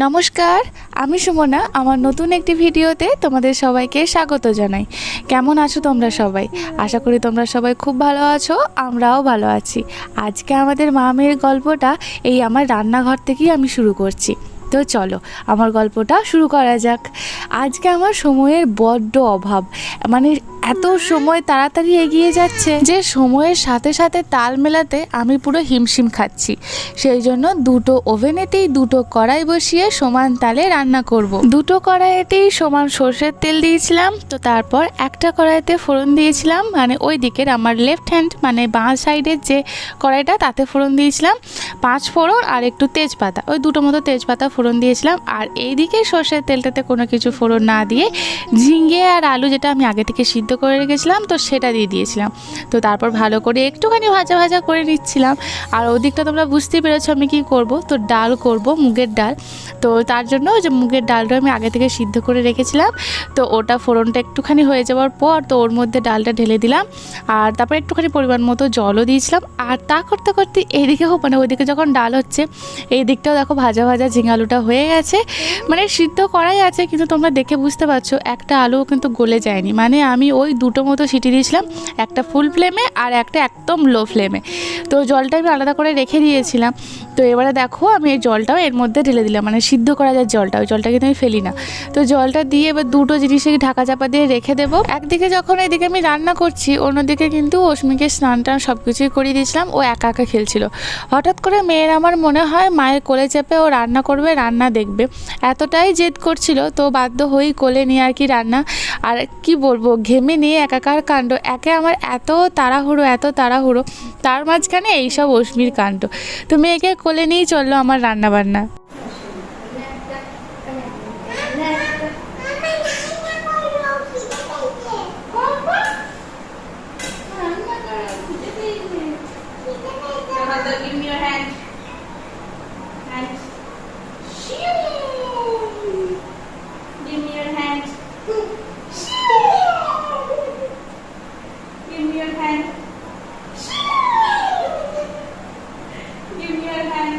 নমস্কার, আমি সুমনা। আমার নতুন একটি ভিডিওতে তোমাদের সবাইকে স্বাগত জানাই। কেমন আছো তোমরা সবাই? আশা করি তোমরা সবাই খুব ভালো আছো, আমরাও ভালো আছি। আজকে আমাদের মা মেয়ের গল্পটা এই আমার রান্নাঘর থেকেই আমি শুরু করছি। তো চলো আমার গল্পটা শুরু করা যাক। আজকে আমার সময়ের বড্ড অভাব, মানে এত সময় তাড়াতাড়ি এগিয়ে যাচ্ছে যে সময়ের সাথে সাথে তাল মেলাতে আমি পুরো হিমশিম খাচ্ছি। সেই জন্য দুটো ওভেনেতেই দুটো কড়াই বসিয়ে সমান তালে রান্না করব। দুটো কড়াইতেই সমান সর্ষের তেল দিয়েছিলাম। তো তারপর একটা কড়াইতে ফোড়ন দিয়েছিলাম, মানে ওই দিকের আমার লেফট হ্যান্ড মানে বাঁ সাইডের যে কড়াইটা তাতে ফোড়ন দিয়েছিলাম 5 ফোড়ন আর একটু তেজপাতা, ওই দুটো মতো তেজপাতা ফোড়ন দিয়েছিলাম। আর এইদিকে সর্ষের তেলটাতে কোনো কিছু ফোড়ন না দিয়ে ঝিঙে আর আলু, যেটা আমি আগে থেকে সিদ্ধ করে রেখেছিলাম, তো সেটা দিয়ে দিয়েছিলাম। তো তারপর ভালো করে একটুখানি ভাজা ভাজা করে নিচ্ছিলাম। আর ওদিকটা তোমরা বুঝতেই পেরেছো আমি কি করব, তো ডাল করব, মুগের ডাল। তো তার জন্য যে মুগের ডালটা আমি আগে থেকে সিদ্ধ করে রেখেছিলাম, তো ওটা ফোড়নটা একটুখানি হয়ে যাওয়ার পর তো ওর মধ্যে ডালটা ঢেলে দিলাম। আর তারপর একটুখানি পরিমাণ মতো জলও দিয়েছিলাম। আর তা করতে করতে এইদিকে হোক, মানে ওইদিকে যখন ডাল হচ্ছে এই দিকটাও দেখো ভাজা ভাজা ঝিঙে আলুটা হয়ে গেছে। মানে সিদ্ধ করাই আছে, কিন্তু তোমরা দেখে বুঝতে পারছো একটা আলুও কিন্তু গলে যায়নি। মানে আমি ওই দুটো মতো সিটি দিয়েছিলাম, একটা ফুল ফ্লেমে আর একটা একদম লো ফ্লেমে। তো জলটা আমি আলাদা করে রেখে দিয়েছিলাম। তো এবারে দেখো আমি এই জলটাও এর মধ্যে ঢেলে দিলাম, মানে সিদ্ধ করা যায় জলটা, ওই জলটা কিন্তু আমি ফেলি না। তো জলটা দিয়ে এবার দুটো জিনিসে ঢাকা চাপা দিয়ে রেখে দেবো। একদিকে যখন এদিকে আমি রান্না করছি, অন্যদিকে কিন্তু অস্মিকে স্নান টান সব কিছুই করিয়ে দিয়েছিলাম। ও একা একা খেলছিল। হঠাৎ করে মেয়ের আমার মনে হয় মায়ের কোলে চেপে ও রান্না করবে, রান্না দেখবে, এতটাই জেদ করছিল। তো বাধ্য হয়েই কোলে নিয়ে আর কি রান্না। আর কি বলবো, ঘেমে নিয়ে একাকার কাণ্ড। একে আমার এত তাড়াহুড়ো, তার মাঝখানে এইসব অস্মির কাণ্ড। তো মেয়েকে কোলে নিয়েই চললো আমার রান্না বান্না। Give me your hand. Hand. Give me your hand. Give me your hand. Give me your hand.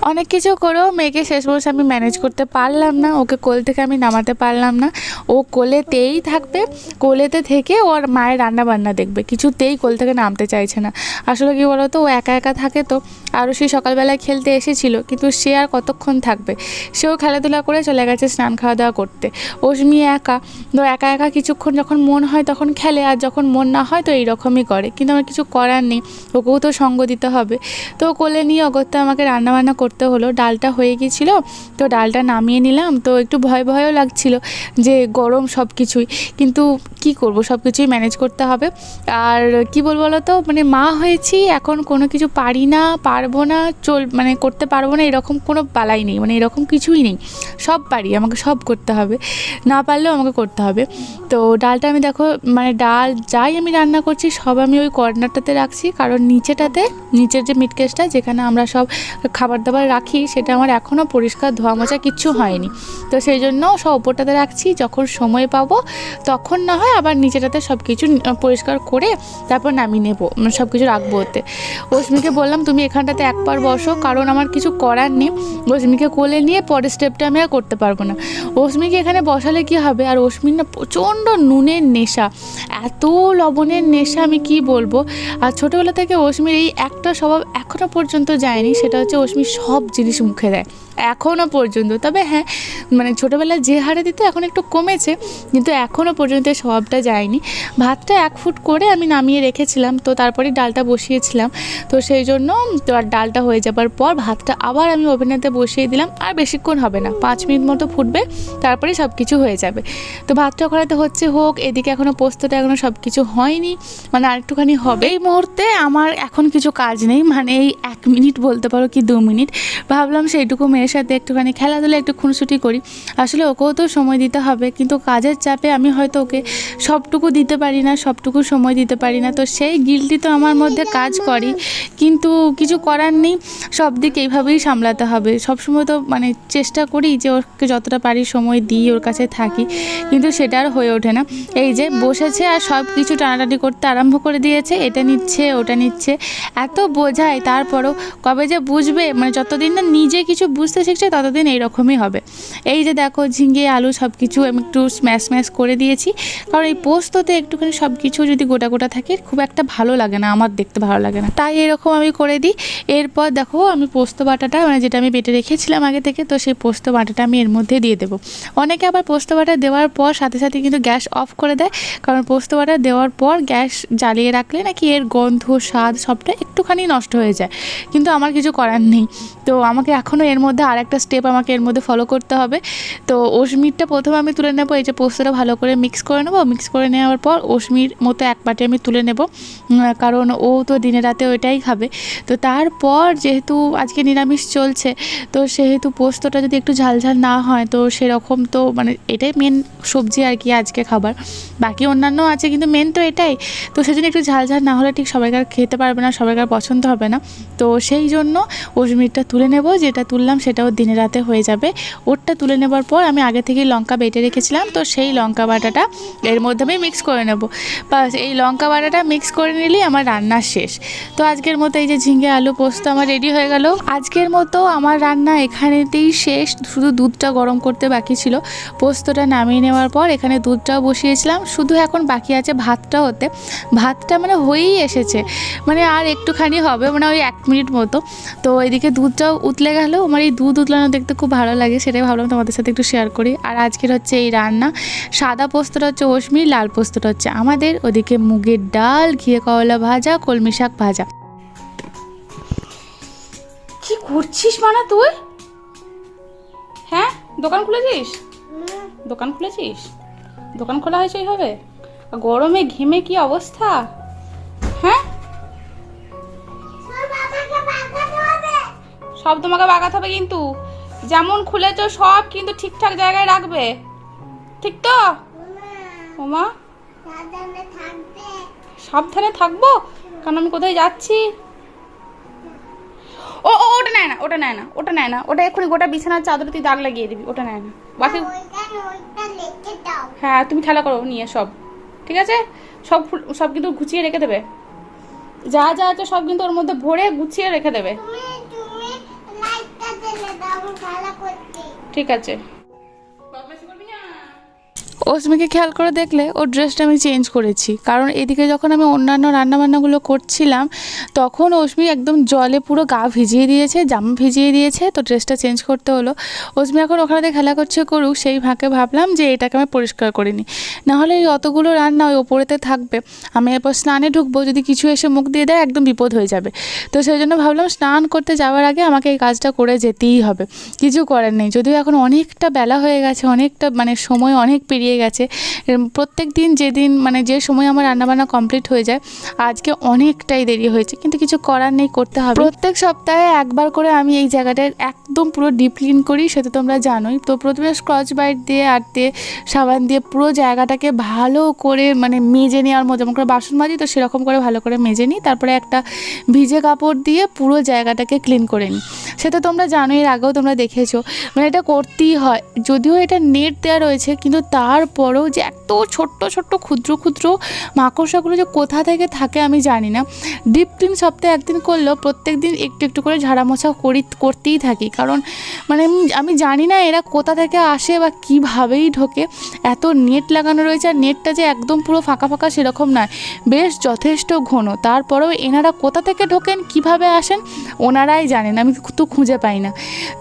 অনেক কিছু করেও মেয়েকে শেষ বয়সে আমি ম্যানেজ করতে পারলাম না, ওকে কোল থেকে আমি নামাতে পারলাম না। ও কোলেতেই থাকবে, কোলেতে থেকে ওর মায়ের রান্না বান্না দেখবে, কিছুতেই কোল থেকে নামতে চাইছে না। আসলে কি বলতো, ও একা একা থাকে। তো আরও সেই সকালবেলায় খেলতে এসেছিল, কিন্তু সে আর কতক্ষণ থাকবে, সেও খেলাধুলা করে চলে গেছে স্নান খাওয়া দাওয়া করতে। অস্মি একা, তো একা একা কিছুক্ষণ যখন মন হয় তখন খেলে, আর যখন মন না হয় তো এইরকমই করে। কিন্তু আমার কিছু করার নেই, ওকেও তো সঙ্গ দিতে হবে। তো কোলে নিয়ে অগত্যা আমাকে রান্নাবান্না করতে হলো। ডালটা হয়ে গিয়েছিল, তো ডালটা নামিয়ে নিলাম। তো একটু ভয়ও লাগছিল যে গরম সব কিছুই, কিন্তু কি করব, সব কিছুই ম্যানেজ করতে হবে। আর কি বলবো বলো তো, মানে মা হয়েছি এখন, কোনো কিছু পারি না, পারবো না, মানে করতে পারবো না এরকম কোনো বালাই নেই, মানে এরকম কিছুই নেই। সব পারি, আমাকে সব করতে হবে, না পারলেও আমাকে করতে হবে। তো ডালটা আমি দেখো, মানে ডাল যাই আমি রান্না করছি সব আমি ওই কর্নারটাতে রাখছি, কারণ নিচের যে মিটকেসটা যেখানে আমরা সব খাবার দাবার রাখি, সেটা আমার এখনও পরিষ্কার ধোয়া মোছা কিচ্ছু হয়নি। তো সেই জন্য সব ওপরটাতে রাখছি, যখন সময় পাবো তখন না হয় আবার নিচেটাতে সব কিছু পরিষ্কার করে তারপর নামিয়ে নেবো, মানে সব কিছু রাখবো ওতে। অস্মিকে বললাম তুমি এখানটাতে একবার বসো, কারণ আমার কিছু করার নেই। অস্মিকে কোলে নিয়ে পরের স্টেপটা আমি আর করতে পারবো না। অস্মিকে এখানে বসালে কি হবে, আর অস্মির না প্রচণ্ড নুনের নেশা, এত লবণের নেশা আমি কি বলবো। আর ছোটোবেলা থেকে অস্মির এই একটা স্বভাব এখনও পর্যন্ত যায়নি, সেটা হচ্ছে অস্মি সব জিনিস মুখে দেয় এখনও পর্যন্ত। তবে হ্যাঁ, মানে ছোটোবেলায় যে হারে দিত এখন একটু কমেছে, কিন্তু এখনও পর্যন্ত স্বভাবটা যায়নি। ভাতটা 1 ফুট করে আমি নামিয়ে রেখেছিলাম, তো তারপরে ডালটা বসিয়েছিলাম। তো সেই জন্য তো আর ডালটা হয়ে যাবার পর ভাতটা আবার আমি ওভেনেতে বসিয়ে দিলাম। আর বেশিক্ষণ হবে না, 5 মিনিট মতো ফুটবে, তারপরে সব কিছু হয়ে যাবে। তো ভাতটা করাতে হচ্ছে হোক, এদিকে এখনও পোস্তটা এখনও সব কিছু হয়নি, মানে আরেকটুখানি হবে। এই মুহূর্তে আমার এখন কিছু কাজ নেই, মানে এই 1 মিনিট বলতে পারো কি 2 মিনিট, ভাবলাম সেইটুকু মেয়ের মেয়ের সাথে একটুখানি খেলাধুলা একটু খুনসুটি করি। আসলে ওকেও তো সময় দিতে হবে, কিন্তু কাজের চাপে আমি হয়তো ওকে সবটুকু দিতে পারি না, সবটুকু সময় দিতে পারি না। তো সেই গিল্টি তো আমার মধ্যে কাজ করি, কিন্তু কিছু করার নেই, সব দিক এইভাবেই সামলাতে হবে। সবসময় তো মানে চেষ্টা করি যে ওকে যতটা পারি সময় দিই, ওর কাছে থাকি, কিন্তু সেটা আর হয়ে ওঠে না। এই যে বসেছে আর সব কিছু টানাটানি করতে আরম্ভ করে দিয়েছে, এটা নিচ্ছে ওটা নিচ্ছে, এত বোঝায় তারপরও কবে যে বুঝবে, মানে যতদিন না নিজে কিছু বুঝতে শিখছে ততদিন এইরকমই হবে। এই যে দেখো ঝিঙে আলু সব কিছু আমি একটু স্ম্যাশ স্ম্যাশ করে দিয়েছি, কারণ এই পোস্ততে একটুখানি সব কিছু যদি গোটা গোটা থাকে খুব একটা ভালো লাগে না, আমার দেখতে ভালো লাগে না, তাই এরকম আমি করে দিই। এরপর দেখো আমি পোস্ত বাটাটা মানে যেটা আমি বেটে রেখেছিলাম আগে থেকে, তো সেই পোস্ত বাটাটা আমি এর মধ্যে দিয়ে দেবো। অনেকে আবার পোস্ত বাটা দেওয়ার পর সাথে সাথে কিন্তু গ্যাস অফ করে দেয়, কারণ পোস্ত বাটা দেওয়ার পর গ্যাস জ্বালিয়ে রাখলে নাকি এর গন্ধ স্বাদ সবটা একটুখানি নষ্ট হয়ে যায়, কিন্তু আমার কিছু করার নেই। তো আমাকে এখনও এর মধ্যে আর একটা স্টেপ আমাকে এর মধ্যে ফলো করতে হবে। তো ওশমিরটা প্রথমে আমি তুলে নেবো, এই যে পোস্তটা ভালো করে মিক্স করে নেবো, মিক্স করে নেওয়ার পর ওশমির মতো এক বাটি আমি তুলে নেব, কারণ ও তো দিনে রাতে ওইটাই খাবে। তো তারপর যেহেতু আজকে নিরামিষ চলছে, তো সেহেতু পোস্তটা যদি একটু ঝালঝাল না হয় তো সেরকম তো মানে এটাই মেন সবজি আর কি আজকে খাবার, বাকি অন্যান্য আছে কিন্তু মেন তো এটাই। তো সেজন্য একটু ঝালঝাল না হলে ঠিক সবাইকার খেতে পারবে না, সবাইকার পছন্দ হবে না। তো সেই জন্য ওশমিরটা তুলে নেব, যেটা তুললাম সেটাও দিনে রাতে হয়ে যাবে। ওরটা তুলে নেবার পর আমি আগে থেকেই লঙ্কা বেটে রেখেছিলাম, তো সেই লঙ্কা বাটাটা এর মধ্যে আমি মিক্স করে নেব। বাস এই লঙ্কা বাটাটা মিক্স করে নিলেই আমার রান্না শেষ। তো আজকের মতো এই যে ঝিঙে আলু পোস্ত আমার রেডি হয়ে গেল। আজকের মতো আমার রান্না এখানেতেই শেষ, শুধু দুধটা গরম করতে বাকি ছিল। পোস্তটা নামিয়ে নেওয়ার পর এখানে দুধটাও বসিয়েছিলাম, শুধু এখন বাকি আছে ভাতটা হতে। ভাতটা মানে হয়েই এসেছে, মানে আর একটুখানি হবে, মানে ওই 1 মিনিট মতো। তো এদিকে দুধটাও উতলে গেল, আমার এই দুধ উতলানো দেখতে খুব ভালো লাগে, সেটাই ভাবলাম তোমাদের সাথে একটু শেয়ার করি। আর আজকের হচ্ছে এই রান্না, সাদা পোস্তটা হচ্ছে ওশমি, লাল পোস্তটা হচ্ছে আমাদের, ওদিকে মুগের ডাল, ঘিয়ে করলা ভাজা, কলমি শাক ভাজা। কি করছিস মানা তুই? হ্যাঁ দোকান খুলেছিস? দোকান খুলেছিস? দোকান খোলা হয়েছে এইভাবে গরমে ঘেমে কি অবস্থা? হ্যাঁ সব তোমাকে বাগাতে হবে, কিন্তু যেমন খুলেছো সব কিন্তু ঠিকঠাক জায়গায় রাখবে, ঠিক তো? ওমা সাবধানে থাকবো, কারণ আমি কোথায় যাচ্ছি। ও ও ওটা নেয় না, ওটা নেয় না, ওটা নেয় না, ওটা এক্ষুনি গোটা বিছানার চাদরে তুই দাগ লাগিয়ে দিবি, ওটা নেয় না। বাকি হ্যাঁ তুমি খেলা করো নিয়ে সব, ঠিক আছে? সব সব কিন্তু গুছিয়ে রেখে দেবে, যা যা আছে সব কিন্তু ওর মধ্যে ভরে গুছিয়ে রেখে দেবে, ঠিক আছে? ওসমিকে খেয়াল করে দেখলে ওর ড্রেসটা আমি চেঞ্জ করেছি, কারণ এদিকে যখন আমি অন্যান্য রান্নাবান্নাগুলো করছিলাম তখন ওসমি একদম জলে পুরো গা ভিজিয়ে দিয়েছে, জামা ভিজিয়ে দিয়েছে, তো ড্রেসটা চেঞ্জ করতে হলো। ওসমি এখন ওখানে খেলা করছে করুক, সেই ফাঁকে ভাবলাম যে এটাকে আমি পরিষ্কার করে নিই, নাহলে এই অতগুলো রান্না ওই ওপরেতে থাকবে, আমি এরপর স্নানে ঢুকবো, যদি কিছু এসে মুখ দিয়ে দেয় একদম বিপদ হয়ে যাবে। তো সেই জন্য ভাবলাম স্নান করতে যাওয়ার আগে আমাকে এই কাজটা করে যেতেই হবে, কিছু করার নেই। যদিও এখন অনেকটা বেলা হয়ে গেছে, অনেকটা মানে সময় অনেক পেরিয়ে গেছে। প্রত্যেক দিন যেদিন মানে যে সময় আমার রান্নাবান্না কমপ্লিট হয়ে যায়, আজকে অনেকটাই দেরি হয়েছে, কিন্তু কিছু করার নেই, করতে হবে। প্রত্যেক সপ্তাহে একবার করে আমি এই জায়গাটা একদম পুরো ডিপ ক্লিন করি, সেটা তোমরা জানোই। তো প্রথমে স্কচ ব্রাইট দিয়ে আর দিয়ে সাবান দিয়ে পুরো জায়গাটাকে ভালো করে মানে মেজে নেওয়ার মতো, যেমন করে বাসন মাজি তো সেরকম করে ভালো করে মেজে নিই, তারপরে একটা ভিজে কাপড় দিয়ে পুরো জায়গাটাকে ক্লিন করে নিই। সেটা তোমরা জানো, এর আগেও তোমরা দেখেছো, মানে এটা করতেই হয়। যদিও এটা নেট দেওয়া রয়েছে, কিন্তু তারপরেও যে এত ছোট্ট ছোট্ট ক্ষুদ্র ক্ষুদ্র মাকড়সাগুলো যে কোথা থেকে থাকে আমি জানি না। ডিপ ক্লিন সপ্তাহে একদিন করলেও প্রত্যেক দিন একটু একটু করে ঝাড়া মোছা করতেই থাকি, কারণ মানে আমি জানি না এরা কোথা থেকে আসে বা কীভাবেই ঢোকে। এত নেট লাগানো রয়েছে, আর নেটটা যে একদম পুরো ফাঁকা ফাঁকা সেরকম নয়, বেশ যথেষ্ট ঘন। তারপরেও এনারা কোথা থেকে ঢোকেন, কিভাবে আসেন, ওনারাই জানেন, আমি তো খুঁজে পাই না।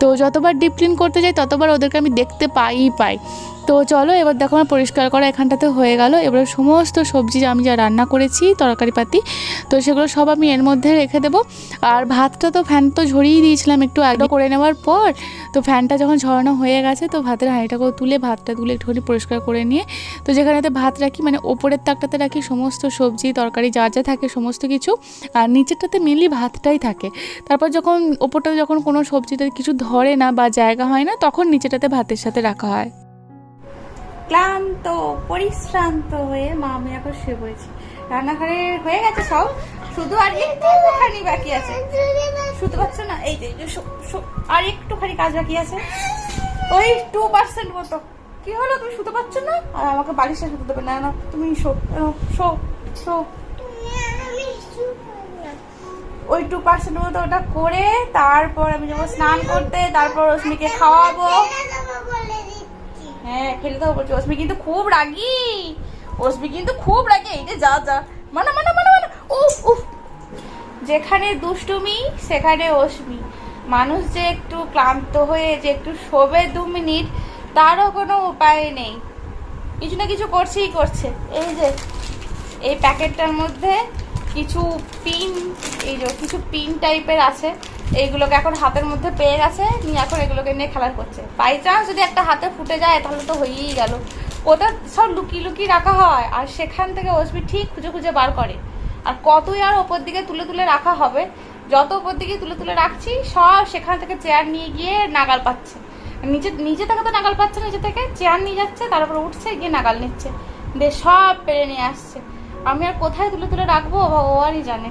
তো যতবার ডিপ ক্লিন করতে যাই ততবার ওদেরকে আমি দেখতে পাই। তো চলো এবার দেখো আমার পরিষ্কার করা এখানটাতে হয়ে গেল। এবার সমস্ত সবজি আমি যা রান্না করেছি তরকারি পাতি, তো সেগুলো সব আমি এর মধ্যে রেখে দেবো। আর ভাতটা তো ফ্যান তো ঝরিয়ে দিয়েছিলাম একটু আগে করে নেওয়ার পর, তো ফ্যানটা যখন ঝরানো হয়ে গেছে তো ভাতের হাঁড়িটাকেও তুলে ভাতটা তুলে একটুখানি পরিষ্কার করে নিয়ে, তো যেখানেতে ভাত রাখি মানে ওপরের তাকটাতে রাখি সমস্ত সবজি তরকারি যা যা থাকে সমস্ত কিছু, আর নিচেরটাতে মেনলি ভাতটাই থাকে। তারপর যখন ওপরটাতে যখন কোনো সবজিতে কিছু ধরে না বা জায়গা হয় না তখন নিচেটাতে ভাতের সাথে রাখা হয়। ক্লান্ত পরিশ্রান্ত হয়ে মা আমি এখন শুয়ে পড়েছি। রান্নাঘরে হয়ে গেছে সব, শুধু আর একটুখানি বাকি আছে। শুতে পারছো না? এই যে আর একটুখানি কাজ বাকি আছে, ওই 2% মতো। কি হলো, তুমি শুতে পারছো না? আর আমাকে বালিশটা শুতে দেবে না, না তুমি শো শো শো। ওই 2% মতো ওটা করে তারপর আমি যাবো স্নান করতে, তারপর রশ্মিকে খাওয়াবো। হ্যাঁ ফেলে দেবো বলছি। অস্মি কিন্তু খুব রাগী, অস্মি কিন্তু খুব রাগী। এই যে যা যা মানা মানা মানা মানা, উফ উফ। যেখানে দুষ্টুমি সেখানে অস্মি। মানুষ যে একটু ক্লান্ত হয়ে যে একটু শোবে 2 মিনিট, তারও কোনো উপায় নেই, কিছু না কিছু করছেই করছে। এই যে এই প্যাকেটটার মধ্যে কিছু পিন, এই যে কিছু পিন টাইপের আছে, এইগুলোকে এখন হাতের মধ্যে পেয়ে গেছে, নিয়ে এখন এগুলোকে নিয়ে খেলা করছে। বাই চান্স যদি একটা হাতে ফুটে যায় তাহলে তো হয়েই গেল। ওটা সব লুকিয়ে লুকিয়ে রাখা হয়, আর সেখান থেকে অস্মি ঠিক খুঁজে খুঁজে বার করে। আর কতই আর ওপর দিকে তুলে তুলে রাখা হবে, যত ওপর দিকে তুলে তুলে রাখছি সব সেখান থেকে চেয়ার নিয়ে গিয়ে নাগাল পাচ্ছে। নিচে থেকে তো নাগাল পাচ্ছে, নিচে থেকে চেয়ার নিয়ে যাচ্ছে, তারপর উঠছে গিয়ে নাগাল নিচ্ছে, দিয়ে সব পেরে নিয়ে আসছে। আমি আর কোথায় তুলে তুলে রাখবো ও আরই জানে।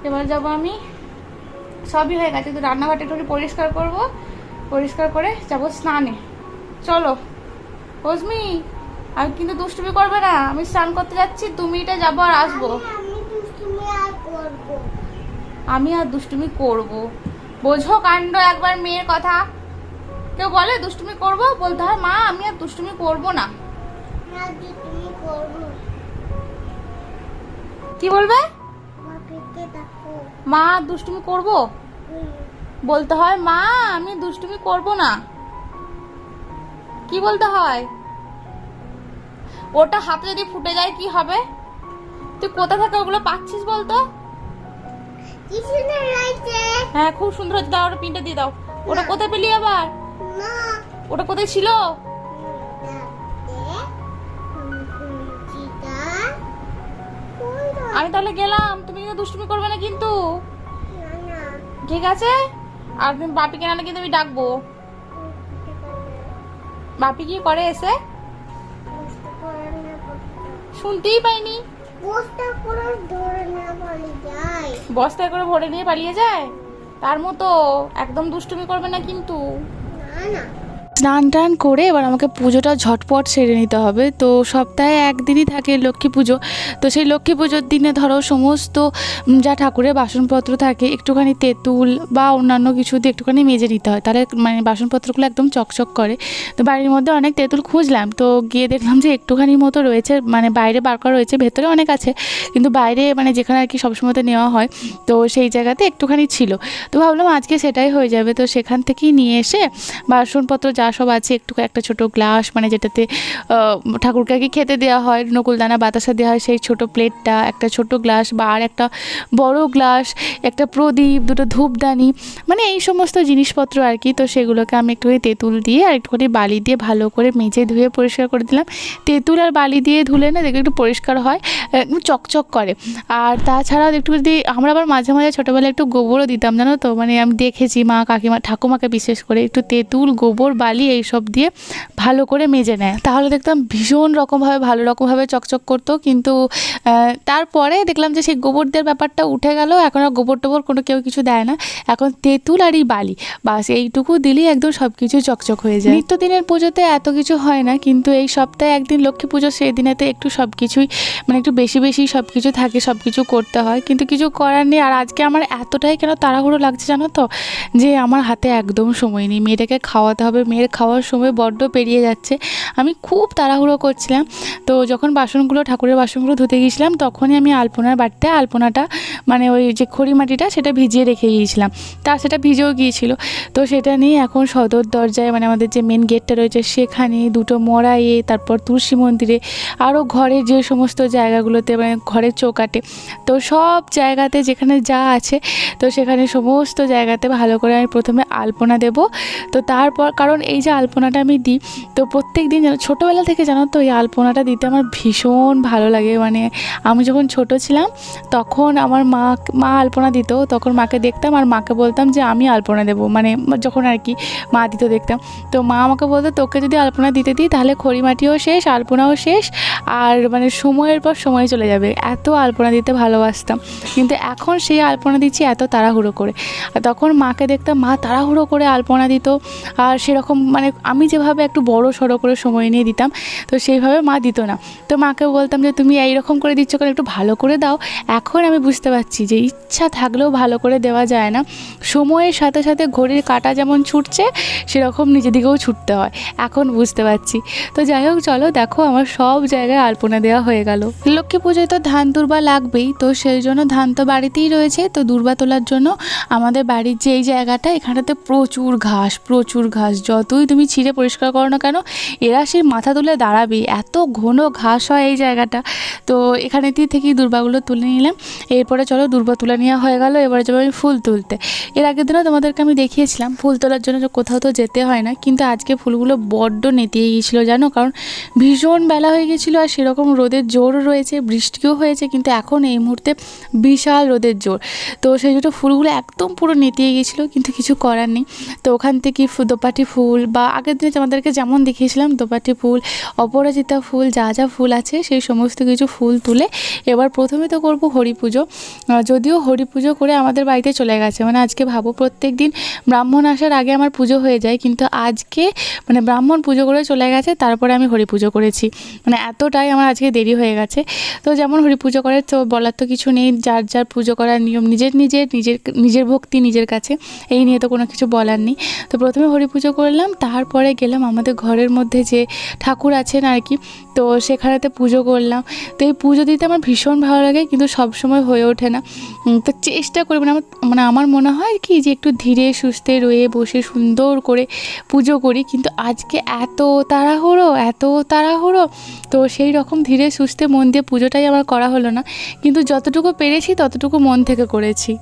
এবার যাবো আমি, সবই হয়ে গেছে, তো রান্নাঘাটে একটু পরিষ্কার করবো, পরিষ্কার করে যাবো স্নানে। চলো অস্মি, আমি কিন্তু দুষ্টুমি করবে না, আমি স্নান করতে যাচ্ছি, 2 মিনিটে যাবো আর আসবো। আমি আর দুষ্টুমি করব, বোঝো কাণ্ড একবার মেয়ের কথা। কেউ বলে দুষ্টুমি করব, বলতে হয় মা আমি আর দুষ্টুমি করব না। কি বলবে? মা দুষ্টুমি করব, বলতে হয় মা আমি দুষ্টুমি করব না। কি বলতে হয়? ওটা হাতে যদি ফুটে যায় কি হবে? তুই কোথা থেকে ওগুলো পাচ্ছিস বলতো? হ্যাঁ খুব সুন্দর হচ্ছে, দাও ওটা পিনটা দিয়ে দাও। ওটা কোথায় পেলি আবার? ওটা কোথায় ছিল? আমি তাহলে গেলাম, তুমি কিন্তু দুষ্টুমি করবে না কিন্তু, ঠিক আছে? আর তুমি বাপিকে নাহলে কিন্তু আমি ডাকবো। বাপি কি করে এসে? শুনতেই পাইনি। বস্তায় করে ভরে নিয়ে পালিয়ে যায়, তার মতো একদম দুষ্টুমি করবে না কিন্তু। স্নান টান করে এবার আমাকে পুজোটা ঝটপট সেরে নিতে হবে। তো সপ্তাহে একদিনই থাকে লক্ষ্মী পুজো, তো সেই লক্ষ্মী পুজোর দিনে ধরো সমস্ত যা ঠাকুরের বাসনপত্র থাকে একটুখানি তেঁতুল বা অন্যান্য কিছু দিয়ে একটুখানি মেজে নিতে হয়, তাহলে মানে বাসনপত্রগুলো একদম চকচক করে। তো বাড়ির মধ্যে অনেক তেঁতুল খুঁজলাম, তো গিয়ে দেখলাম যে একটুখানি মতো রয়েছে, মানে বাইরে বার করা রয়েছে, ভেতরে অনেক আছে, কিন্তু বাইরে মানে যেখানে আর কি সবসময়তে নেওয়া হয় তো সেই জায়গাতে একটুখানি ছিল। তো ভাবলাম আজকে সেটাই হয়ে যাবে, তো সেখান থেকেই নিয়ে এসে বাসনপত্র যা সব আছে, একটু একটা ছোট গ্লাস মানে যেটাতে ঠাকুরকে কি খেতে দেওয়া হয়, নকুলদানা বাতাসা দেওয়া হয়, সেই ছোট প্লেটটা, একটা ছোট গ্লাস বা আর একটা বড় গ্লাস, একটা প্রদীপ, 2টো ধূপদানি, মানে এই সমস্ত জিনিসপত্র আর কি। তো সেগুলোকে আমি একটুখানি তেঁতুল দিয়ে আর একটুখানি বালি দিয়ে ভালো করে মেজে ধুয়ে পরিষ্কার করে দিলাম। তেঁতুল আর বালি দিয়ে ধুলে না দেখবে একটু পরিষ্কার হয়, একটু চকচক করে। আর তাছাড়াও একটু যদি আমরা আবার মাঝে মাঝে ছোটোবেলায় একটু গোবরও দিতাম জানো তো, মানে আমি দেখেছি মা কাকিমা ঠাকুমাকে বিশেষ করে একটু তেঁতুল গোবর বালি এইসব দিয়ে ভালো করে মেজে নেয়, তাহলে দেখতাম ভীষণ রকমভাবে ভালো রকমভাবে চকচক করতো। কিন্তু তারপরে দেখলাম যে সেই গোবর দেওয়ার ব্যাপারটা উঠে গেল, এখন আর গোবর টোবর কোনো কেউ কিছু দেয় না, এখন তেঁতুল আর এই বালি বাস এইটুকু দিলেই একদম সব কিছু চকচক হয়ে যায়। নিত্যদিনের পুজোতে এত কিছু হয় না, কিন্তু এই সপ্তাহে একদিন লক্ষ্মী পুজো, সেই দিনেতে একটু সব কিছুই মানে একটু বেশি বেশি সব কিছু থাকে, সব কিছু করতে হয়, কিন্তু কিছু করার নেই। আর আজকে আমার এতটাই কেন তাড়াহুড়ো লাগছে জানো তো, যে আমার হাতে একদম সময় নেই, মেয়েটাকে খাওয়াতে হবে, মেয়ের খাওয়ার সময় বড্ড পেরিয়ে যাচ্ছে। আমি খুব তাড়াহুড়ো করছিলাম। তো যখন ঠাকুরের বাসনগুলো ধুতে গিয়েছিলাম তখনই আমি আলপনার বাটিতে আলপনাটা মানে ওই যে খড়ি মাটিটা সেটা ভিজিয়ে রেখে গিয়েছিলাম। সেটা ভিজেও গিয়েছিল। তো সেটা নিয়ে এখন সদর দরজায় মানে আমাদের যে মেন গেটটা রয়েছে সেখানে, দুটো মরাইয়ে, তারপর তুলসী মন্দিরে, আরও ঘরের যে সমস্ত জায়গাগুলোতে মানে ঘরের চৌকাঠে, তো সব জায়গাতে যেখানে যা আছে তো সেখানে সমস্ত জায়গাতে ভালো করে আমি প্রথমে আলপনা দেব। তো তারপর কারণ এই যে আলপনাটা আমি দিই তো প্রত্যেক দিন যেন ছোটোবেলা থেকে জানো তো এই আলপনাটা দিতে আমার ভীষণ ভালো লাগে। মানে আমি যখন ছোট ছিলাম তখন আমার মা আলপনা দিত, তখন মাকে দেখতাম আর মাকে বলতাম যে আমি আলপনা দেবো, মানে যখন আর কি মা দিত দেখতাম। তো মা আমাকে বলতো তোকে যদি আলপনা দিতে দিই তাহলে খড়ি মাটিও শেষ, আলপনাও শেষ, আর মানে সময়ের পর সময় চলে যাবে। এত আলপনা দিতে ভালোবাসতাম, কিন্তু এখন সেই আলপনা দিচ্ছি এত তাড়াহুড়ো করে। আর তখন মাকে দেখতাম মা তাড়াহুড়ো করে আলপনা দিত, আর সেরকম মানে আমি যেভাবে একটু বড় সড়ো করে সময় নিয়ে দিতাম তো সেইভাবে মা দিত না। তো মাকে বলতাম যে তুমি এইরকম করে দিচ্ছ কেন, একটু ভালো করে দাও। এখন আমি বুঝতে পারছি যে ইচ্ছা থাকলেও ভালো করে দেওয়া যায় না। সময়ের সাথে সাথে ঘড়ির কাঁটা যেমন ছুটছে সেরকম নিজের দিকেও ছুটতে হয়, এখন বুঝতে পারছি। তো যাই হোক, চলো দেখো আমার সব জায়গায় আলপনা দেওয়া হয়ে গেল। লক্ষ্মী পুজোয় তো ধান দুর্বা লাগবেই, তো সেই জন্য ধান তো বাড়িতেই রয়েছে। তো দুর্বা তোলার জন্য আমাদের বাড়ির যে এই জায়গাটা এখানটাতে প্রচুর ঘাস, যতই তুমি ছিঁড়ে পরিষ্কার করো না কেন এরা সেই মাথা তুলে দাঁড়াবেই, এত ঘন ঘাস হয় এই জায়গাটা। তো এখানেতেই থেকেই দুর্বাগুলো তুলে নিলাম। এরপরে চলো দুর্বা তুলে নেওয়া হয়ে গেল, এবারে যাবো আমি ফুল তুলতে। এর আগের দিনও তোমাদেরকে আমি দেখিয়েছিলাম ফুল তোলার জন্য যে কোথাও তো যেতে হয় না, কিন্তু আজকে ফুলগুলো বড্ড নেতিয়ে গিয়েছিলো জানো, কারণ ভীষণ বেলা হয়ে গেছিলো আর সেরকম রোদের জোর রয়েছে, বৃষ্টিও হয়েছে, কিন্তু এখন এই মুহূর্তে বিশাল রোদের জোর। তো সেই জন্য ফুলগুলো একদম পুরো নেতিয়ে গিয়েছিলো, কিন্তু কিছু করার নেই। তো ওখান থেকে দোপাটি ফুল বা আগের দিনে আমাদেরকে যেমন দেখিয়েছিলাম দোপাটি ফুল, অপরাজিতা ফুল, যা যা ফুল আছে সেই সমস্ত কিছু ফুল তুলে এবার প্রথমে তো করবো হরি পুজো। যদিও হরি পুজো করে আমাদের বাড়িতে চলে গেছে, মানে আজকে ভাবো প্রত্যেক দিন ব্রাহ্মণ আসার আগে আমার পুজো হয়ে যায়, কিন্তু আজকে মানে ব্রাহ্মণ পুজো করে চলে গেছে তারপরে আমি হরি পুজো করেছি, মানে এতটাই আমার আজকে দেরি হয়ে গেছে। তো যেমন হরি পুজো করে তো বলার তো কিছু নেই, যার যার পুজো করার নিয়ম, নিজের ভক্তি নিজের কাছে, এই নিয়ে তো কোনো কিছু বলার নেই। তো প্রথমে হরি পুজো করলাম, তারপরে গেলাম আমাদের ঘরের মধ্যে যে ঠাকুর আছেন আর কি, তো সেখানেতে পুজো করলাম। তো এই পুজো দিতে আমার ভীষণ ভালো লাগে, কিন্তু সব সময় হয়ে ওঠে না। তো চেষ্টা করি মানে আমার মনে হয় কি যে একটু ধীরে সুস্থে রয়ে বসে সুন্দর করে পুজো করি, কিন্তু আজকে এত তাড়াহুড়ো তো সেই রকম ধীরে সুস্থে মন দিয়ে পুজোটাই আমার করা হলো না, কিন্তু যতটুকু পেরেছি ততটুকু মন থেকে করেছি।